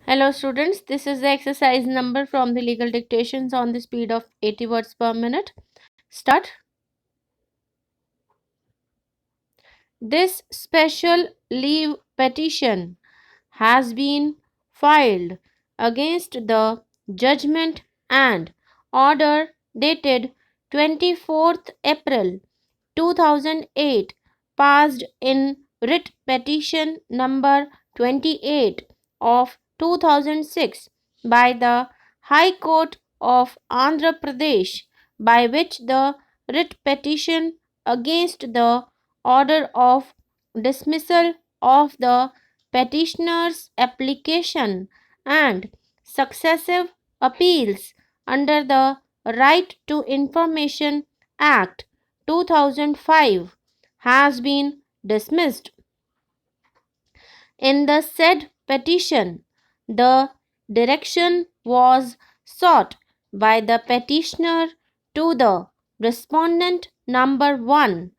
Hello students, this is the exercise number from the legal dictations on the speed of 80 words per minute. Start. This special leave petition has been filed against the judgment and order dated 24th April 2008 passed in writ petition number 28 of 2006 by the High Court of Andhra Pradesh, by which the writ petition against the order of dismissal of the petitioner's application and successive appeals under the Right to Information Act 2005 has been dismissed. In the said petition, the direction was sought by the petitioner to the respondent number 1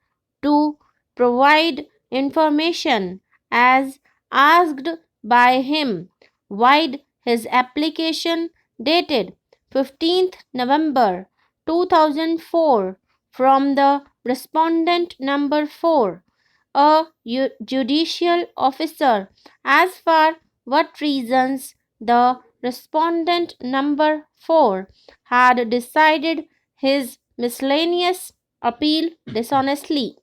to provide information as asked by him while his application dated 15th November 2004 from the respondent number 4, a judicial officer, as for what reasons the respondent number 4 had decided his miscellaneous appeal dishonestly.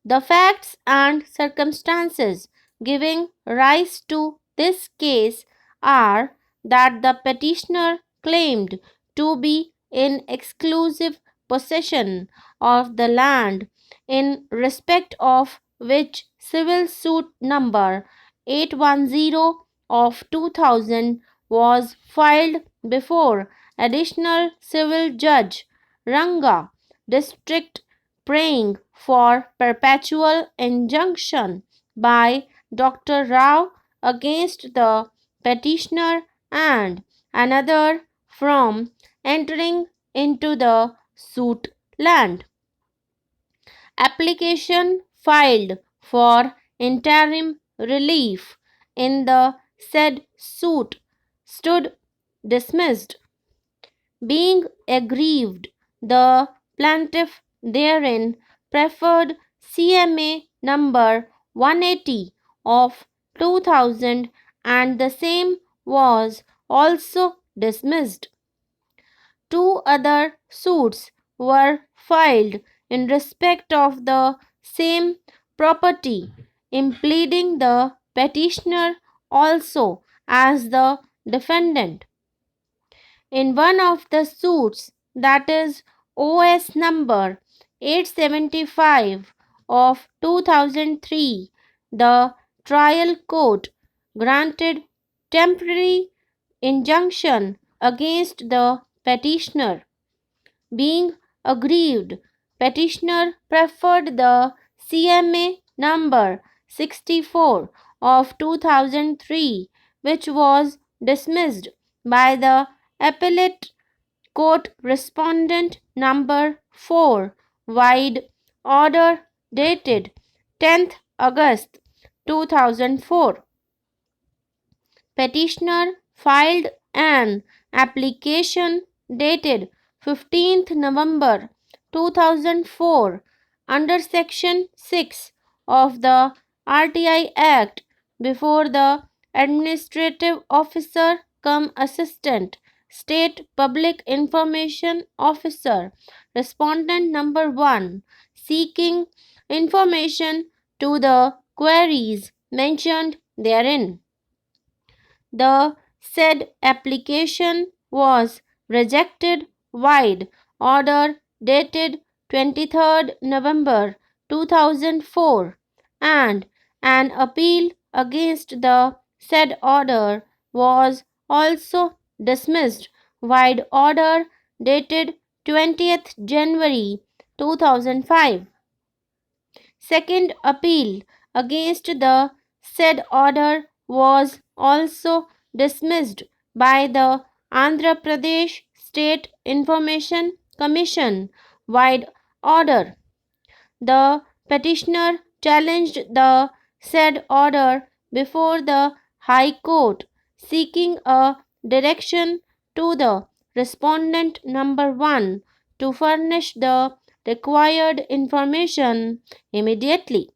The facts and circumstances giving rise to this case are that the petitioner claimed to be in exclusive possession of the land in respect of which civil suit number 810 of 2000 was filed before Additional Civil Judge Ranga, District, praying for perpetual injunction by Dr. Rao against the petitioner and another from entering into the suit land. Application filed for interim relief in the said suit stood dismissed. Being aggrieved, the plaintiff therein preferred CMA number 180 of 2000 and the same was also dismissed. Two other suits were filed in respect of the same property, impleading the petitioner also as the defendant. In one of the suits, that is OS number 875 of 2003, the trial court granted temporary injunction against the petitioner. Being aggrieved, petitioner preferred the CMA number 64 of 2003, which was dismissed by the appellate court respondent number 4 wide order dated 10th August 2004. Petitioner filed an application dated 15th November 2004 under Section 6 of the RTI Act before the Administrative Officer cum Assistant State Public Information Officer, respondent number 1, seeking information to the queries mentioned therein. The said application was rejected wide order dated 23rd November 2004 and an appeal against the said order was also dismissed wide order dated 20th January 2005. Second appeal against the said order was also dismissed by the Andhra Pradesh State Information Commission wide order. The petitioner challenged the said order before the High Court, seeking a direction to the respondent number 1 to furnish the required information immediately.